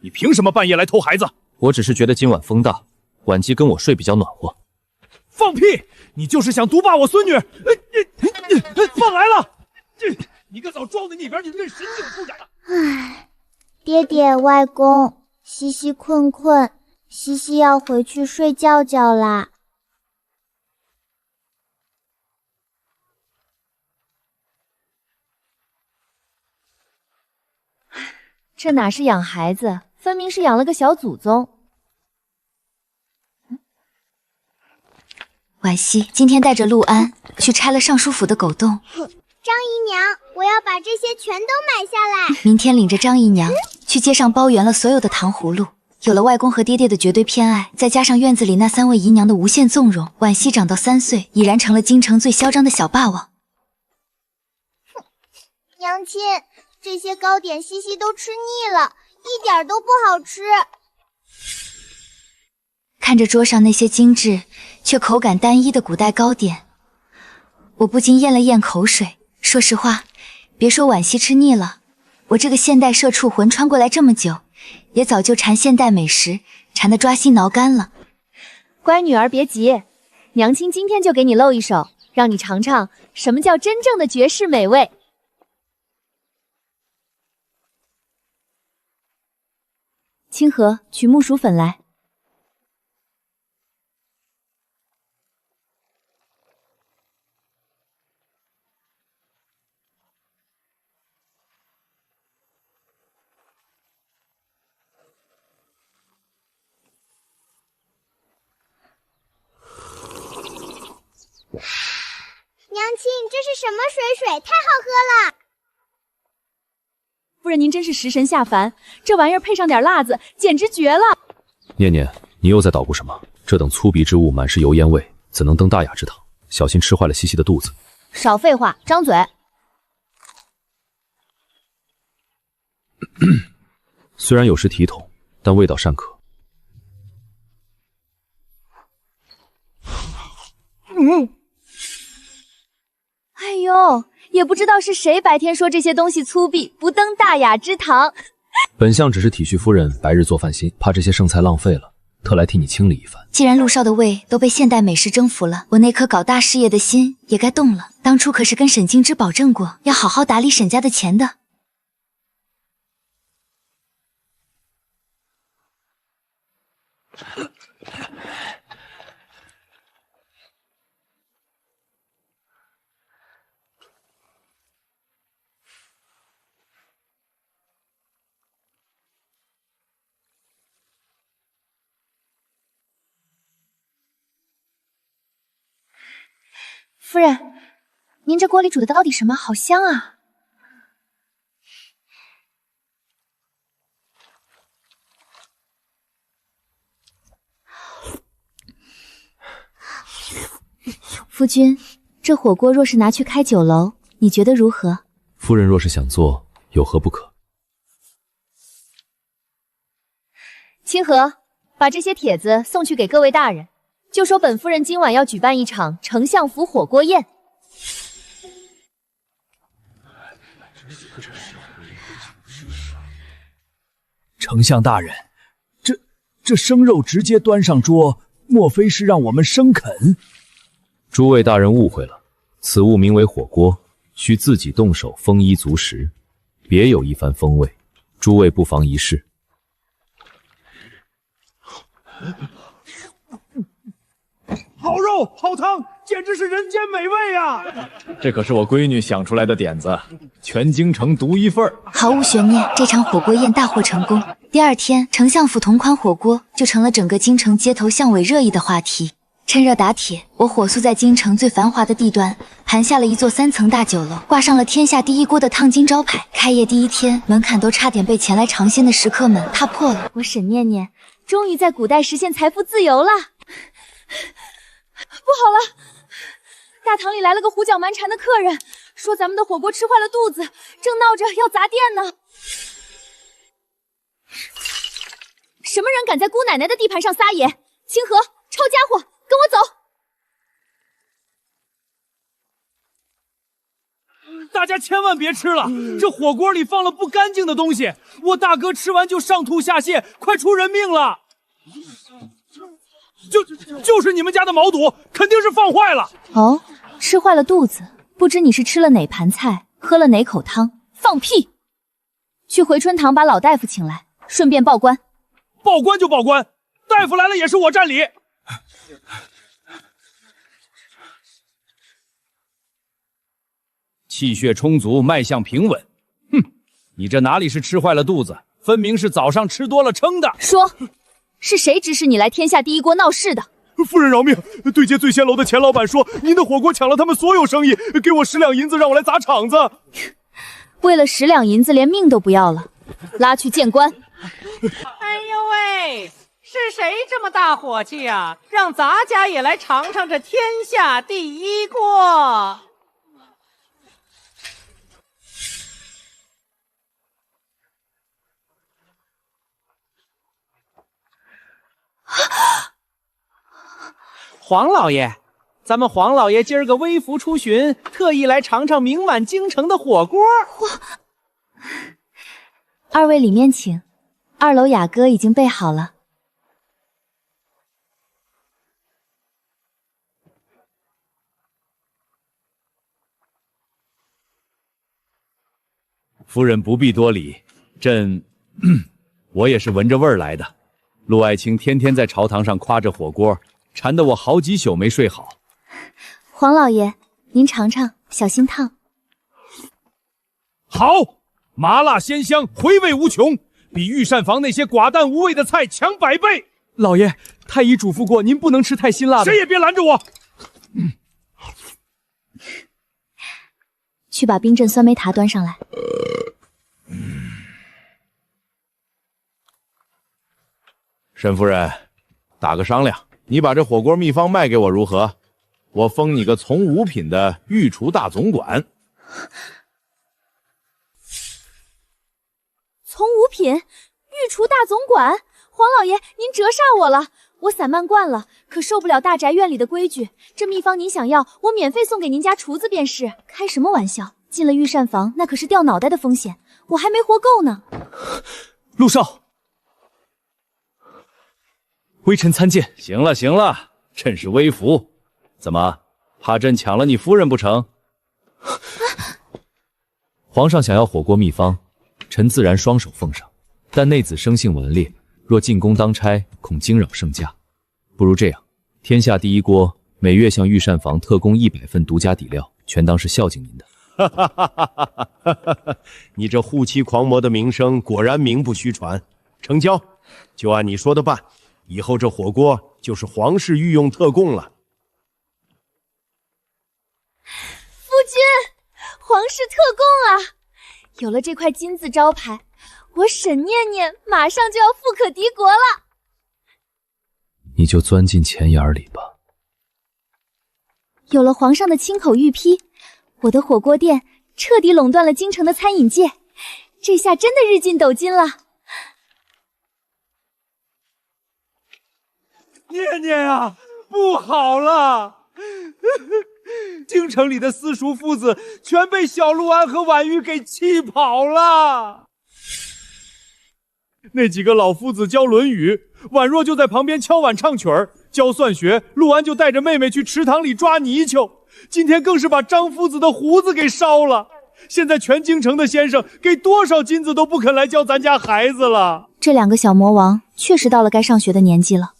你凭什么半夜来偷孩子？我只是觉得今晚风大，晚鸡跟我睡比较暖和。放屁！你就是想毒霸我孙女！放来了！你个早装在那边，你跟神经出家的！唉，爹爹、外公，西西困，西西要回去睡觉啦。这哪是养孩子，分明是养了个小祖宗。婉熙今天带着陆安去拆了尚书府的狗洞。张姨娘，我要把这些全都买下来。明天领着张姨娘去街上包圆了所有的糖葫芦。有了外公和爹爹的绝对偏爱，再加上院子里那3位姨娘的无限纵容，婉熙长到3岁，已然成了京城最嚣张的小霸王。娘亲，这些糕点西西都吃腻了，一点都不好吃。看着桌上那些精致却口感单一的古代糕点，我不禁咽了咽口水。说实话，别说婉熙吃腻了，我这个现代社畜魂穿过来这么久，也早就馋现代美食，馋得抓心挠肝了。乖女儿别急，娘亲今天就给你露一手，让你尝尝什么叫真正的绝世美味。清河，取木薯粉来。娘亲，这是什么水？太好喝了！夫人您真是食神下凡，这玩意儿配上点辣子，简直绝了！念念，你又在捣鼓什么？这等粗鄙之物满是油烟味，怎能登大雅之堂？小心吃坏了西西的肚子。少废话，张嘴！虽然有失体统，但味道尚可。哎呦，也不知道是谁白天说这些东西粗鄙，不登大雅之堂。本相只是体恤夫人白日做饭心，怕这些剩菜浪费了，特来替你清理一番。既然陆少的胃都被现代美食征服了，我那颗搞大事业的心也该动了。当初可是跟沈静之保证过，要好好打理沈家的钱的。夫人，您这锅里煮的到底什么？好香啊！夫君，这火锅若是拿去开酒楼，你觉得如何？夫人若是想做，有何不可？清河，把这些帖子送去给各位大人，就说本夫人今晚要举办一场丞相府火锅宴。丞相大人，这生肉直接端上桌，莫非是让我们生啃？诸位大人误会了，此物名为火锅，需自己动手丰衣足食，别有一番风味。诸位不妨一试。好肉好汤，简直是人间美味啊！这可是我闺女想出来的点子，全京城独一份。毫无悬念，这场火锅宴大获成功。第二天，丞相府同款火锅就成了整个京城街头巷尾热议的话题。趁热打铁，我火速在京城最繁华的地段盘下了一座3层大酒楼，挂上了天下第一锅的烫金招牌。开业第一天，门槛都差点被前来尝鲜的食客们踏破了。我沈念念终于在古代实现财富自由了。不好了，大堂里来了个胡搅蛮缠的客人，说咱们的火锅吃坏了肚子，正闹着要砸店呢。什么人敢在姑奶奶的地盘上撒野？清河，抄家伙，跟我走！大家千万别吃了，这火锅里放了不干净的东西，我大哥吃完就上吐下泻，快出人命了。就是你们家的毛肚，肯定是放坏了。哦，吃坏了肚子，不知你是吃了哪盘菜，喝了哪口汤？放屁！去回春堂把老大夫请来，顺便报官。报官就报官，大夫来了也是我占理。气血充足，脉象平稳。哼，你这哪里是吃坏了肚子，分明是早上吃多了撑的。说，是谁指使你来天下第一锅闹事的？夫人饶命！对接醉仙楼的钱老板说，您的火锅抢了他们所有生意，给我10两银子让我来砸场子。为了10两银子，连命都不要了，拉去见官。哎呦喂，是谁这么大火气啊？让咱家也来尝尝这天下第一锅。黄老爷，咱们黄老爷今儿个微服出巡，特意来尝尝名满京城的火锅。二位里面请，2楼雅歌已经备好了。夫人不必多礼，我也是闻着味儿来的。陆爱卿天天在朝堂上夸着火锅，馋得我好几宿没睡好。黄老爷，您尝尝，小心烫。好，麻辣鲜香，回味无穷，比御膳房那些寡淡无味的菜强100倍。老爷，太医嘱咐过，您不能吃太辛辣的。谁也别拦着我。去把冰镇酸梅塔端上来。沈夫人，打个商量，你把这火锅秘方卖给我如何？我封你个从5品的御厨大总管。从5品，御厨大总管，黄老爷您折煞我了。我散漫惯了，可受不了大宅院里的规矩。这秘方您想要，我免费送给您家厨子便是。开什么玩笑？进了御膳房，那可是掉脑袋的风险，我还没活够呢。陆少，微臣参见。行了行了，朕是微服，怎么怕朕抢了你夫人不成？皇上想要火锅秘方，臣自然双手奉上。但内子生性顽劣，若进宫当差，恐惊扰圣驾。不如这样，天下第一锅，每月向御膳房特供100份独家底料，全当是孝敬您的。你这护妻狂魔的名声果然名不虚传。成交，就按你说的办。以后这火锅就是皇室御用特供了。夫君，皇室特供啊！有了这块金字招牌，我沈念念马上就要富可敌国了。你就钻进钱眼里吧。有了皇上的亲口御批，我的火锅店彻底垄断了京城的餐饮界，这下真的日进斗金了。念念啊，不好了！京城里的私塾父子全被小陆安和婉玉给气跑了。那几个老夫子教《论语》，婉若就在旁边敲碗唱曲儿；教算学，陆安就带着妹妹去池塘里抓泥鳅。今天更是把张夫子的胡子给烧了。现在全京城的先生给多少金子都不肯来教咱家孩子了。这两个小魔王确实到了该上学的年纪了，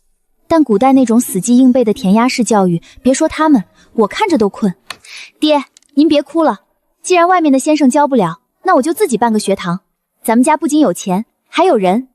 但古代那种死记硬背的填鸭式教育，别说他们，我看着都困。爹，您别哭了，既然外面的先生教不了，那我就自己办个学堂。咱们家不仅有钱，还有人。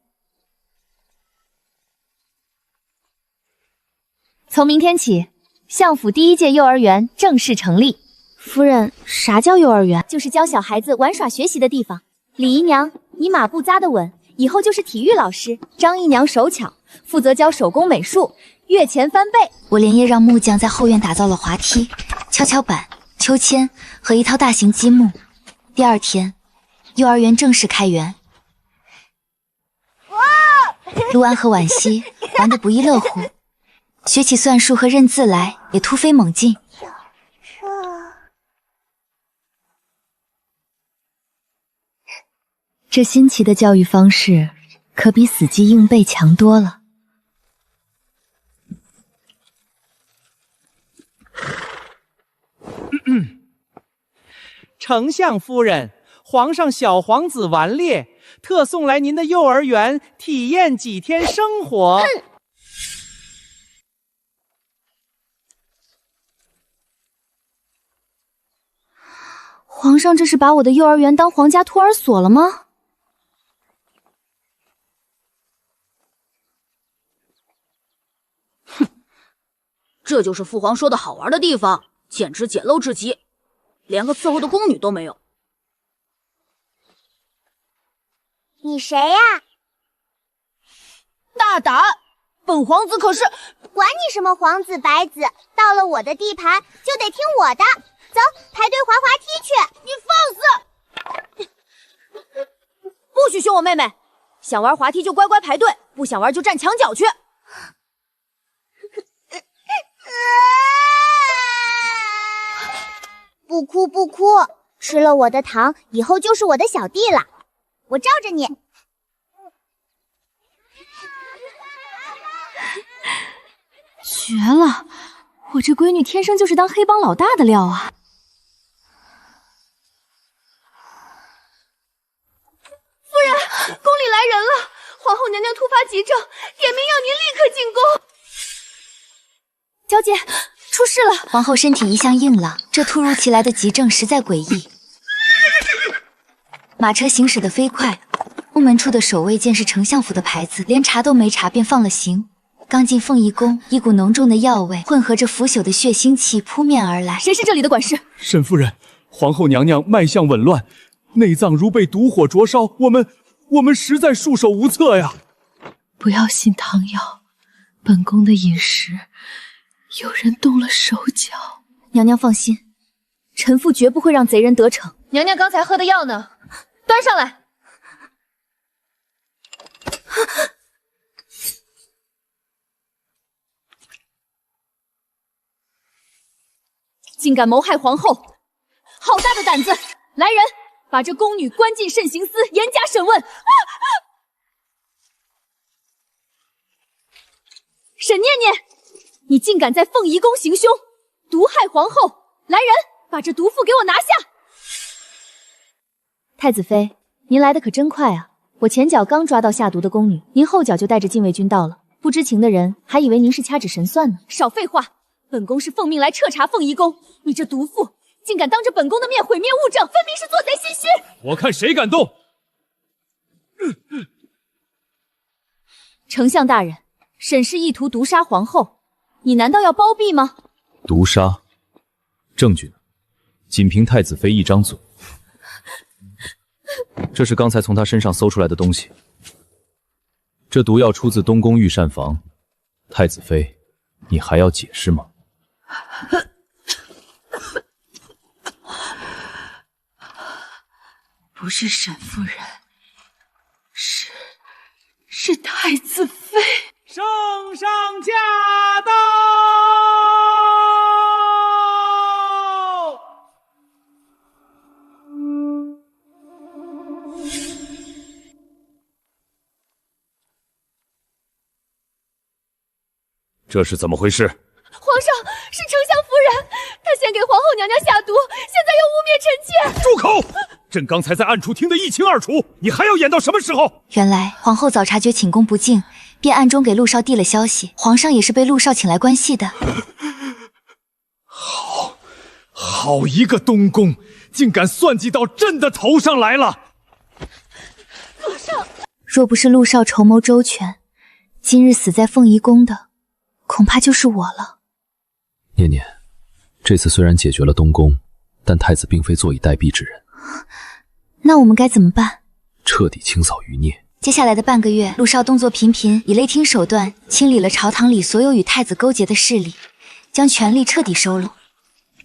从明天起，相府第1届幼儿园正式成立。夫人，啥叫幼儿园？就是教小孩子玩耍学习的地方。李姨娘，你马步扎得稳，以后就是体育老师。张姨娘手巧，负责教手工美术，月前翻倍。我连夜让木匠在后院打造了滑梯、跷跷板、秋千和一套大型积木。第2天，幼儿园正式开园。陆安和婉熙玩得不亦乐乎，学起算术和认字来也突飞猛进。这新奇的教育方式可比死记硬背强多了。丞相夫人，皇上小皇子顽劣，特送来您的幼儿园体验几天生活。皇上这是把我的幼儿园当皇家托儿所了吗？哼，这就是父皇说的好玩的地方，简直简陋至极，连个伺候的宫女都没有。你谁呀？大胆！本皇子可是……管你什么皇子白子，到了我的地盘就得听我的。走，排队滑滑梯去！你放肆！不许凶我妹妹！想玩滑梯就乖乖排队，不想玩就站墙角去。不哭不哭，吃了我的糖，以后就是我的小弟了。我罩着你。绝了！我这闺女天生就是当黑帮老大的料啊！夫人，宫里来人了！皇后娘娘突发急症，点名要您立刻进宫。娇姐，出事了！皇后身体一向硬朗，这突如其来的急症实在诡异。马车行驶得飞快，宫门处的守卫见是丞相府的牌子，连查都没查便放了行。刚进凤仪宫，一股浓重的药味混合着腐朽的血腥气扑面而来。谁是这里的管事？沈夫人，皇后娘娘脉象紊乱，内脏如被毒火灼烧，我们实在束手无策呀！不要信汤药，本宫的饮食有人动了手脚。娘娘放心，臣妇绝不会让贼人得逞。娘娘刚才喝的药呢？端上来。竟敢谋害皇后，好大的胆子！来人，把这宫女关进慎刑司，严加审问。沈念念，你竟敢在凤仪宫行凶，毒害皇后！来人，把这毒妇给我拿下！太子妃，您来的可真快啊！我前脚刚抓到下毒的宫女，您后脚就带着禁卫军到了。不知情的人还以为您是掐指神算呢。少废话，本宫是奉命来彻查凤仪宫，你这毒妇竟敢当着本宫的面毁灭物证，分明是做贼心虚！我看谁敢动！丞相大人，沈氏意图毒杀皇后，你难道要包庇吗？毒杀，证据呢？仅凭太子妃一张嘴。这是刚才从他身上搜出来的东西。这毒药出自东宫御膳房，太子妃，你还要解释吗？不是沈夫人，是太子妃。圣上驾到！这是怎么回事？皇上，是丞相夫人，她先给皇后娘娘下毒，现在又污蔑臣妾。住口！朕刚才在暗处听得一清二楚，你还要演到什么时候？原来皇后早察觉寝宫不静，便暗中给陆少递了消息。皇上也是被陆少请来关系的。好一个东宫，竟敢算计到朕的头上来了！皇上，若不是陆少筹谋周全，今日死在凤仪宫的，恐怕就是我了。念念，这次虽然解决了东宫，但太子并非坐以待毙之人。那我们该怎么办？彻底清扫余孽。接下来的半个月，陆少动作频频，以雷霆手段清理了朝堂里所有与太子勾结的势力，将权力彻底收拢，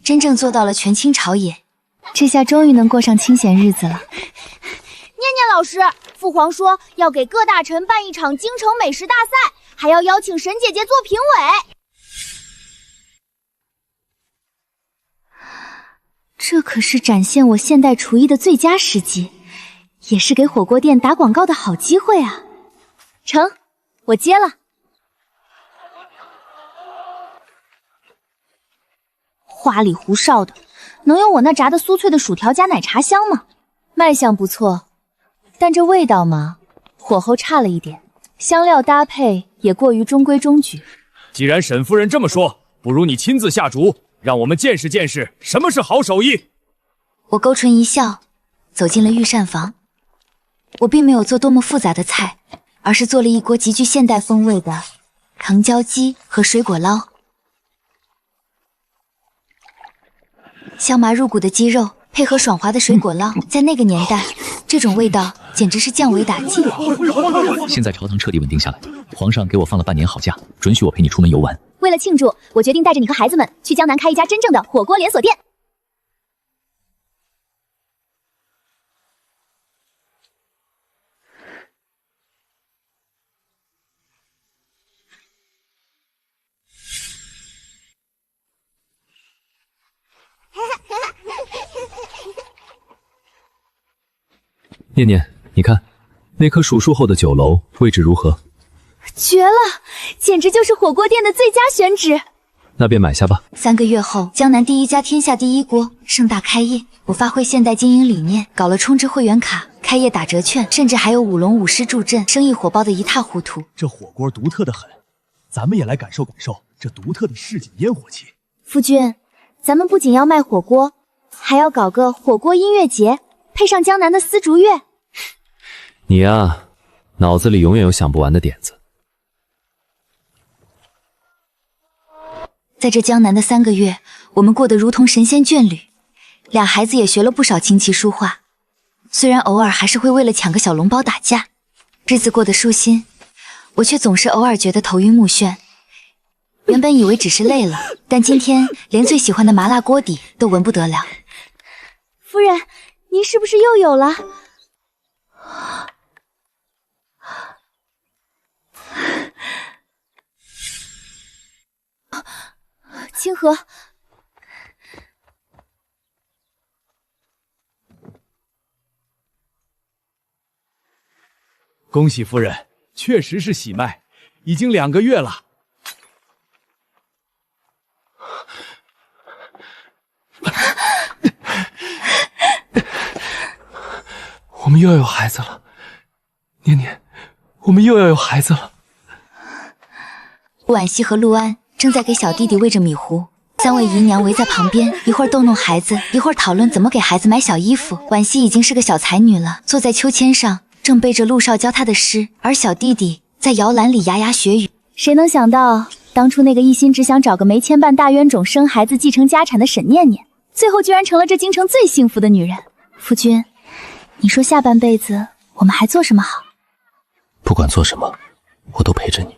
真正做到了权倾朝野。这下终于能过上清闲日子了。念念老师，父皇说要给各大臣办一场京城美食大赛，还要邀请沈姐姐做评委。这可是展现我现代厨艺的最佳时机，也是给火锅店打广告的好机会啊！成，我接了。花里胡哨的，能有我那炸的酥脆的薯条加奶茶香吗？卖相不错，但这味道嘛，火候差了一点，香料搭配也过于中规中矩。既然沈夫人这么说，不如你亲自下厨，让我们见识见识什么是好手艺。我勾唇一笑，走进了御膳房。我并没有做多么复杂的菜，而是做了一锅极具现代风味的藤椒鸡和水果捞。香麻入骨的鸡肉配合爽滑的水果捞，在那个年代，这种味道简直是降维打击。现在朝堂彻底稳定下来，皇上给我放了半年好假，准许我陪你出门游玩。为了庆祝，我决定带着你和孩子们去江南开一家真正的火锅连锁店。念念，你看，那棵树树后的酒楼位置如何？绝了，简直就是火锅店的最佳选址。那便买下吧。3个月后，江南第一家天下第一锅盛大开业。我发挥现代经营理念，搞了充值会员卡、开业打折券，甚至还有舞龙舞狮助阵，生意火爆的一塌糊涂。这火锅独特的很，咱们也来感受感受这独特的市井烟火气。夫君，咱们不仅要卖火锅，还要搞个火锅音乐节，配上江南的丝竹乐。你呀，脑子里永远有想不完的点子。在这江南的3个月，我们过得如同神仙眷侣，俩孩子也学了不少琴棋书画，虽然偶尔还是会为了抢个小笼包打架，日子过得舒心，我却总是偶尔觉得头晕目眩。原本以为只是累了，但今天连最喜欢的麻辣锅底都闻不得了。夫人，您是不是又有了？清河，恭喜夫人，确实是喜脉，已经2个月了。我们又要有孩子了，年年，我们又要有孩子了。婉熙和陆安正在给小弟弟喂着米糊，3位姨娘围在旁边，一会儿逗弄孩子，一会儿讨论怎么给孩子买小衣服。婉熙已经是个小才女了，坐在秋千上，正背着陆少教她的诗，而小弟弟在摇篮里牙牙学语。谁能想到，当初那个一心只想找个没牵绊大冤种生孩子继承家产的沈念念，最后居然成了这京城最幸福的女人。夫君，你说下半辈子我们还做什么好？不管做什么，我都陪着你。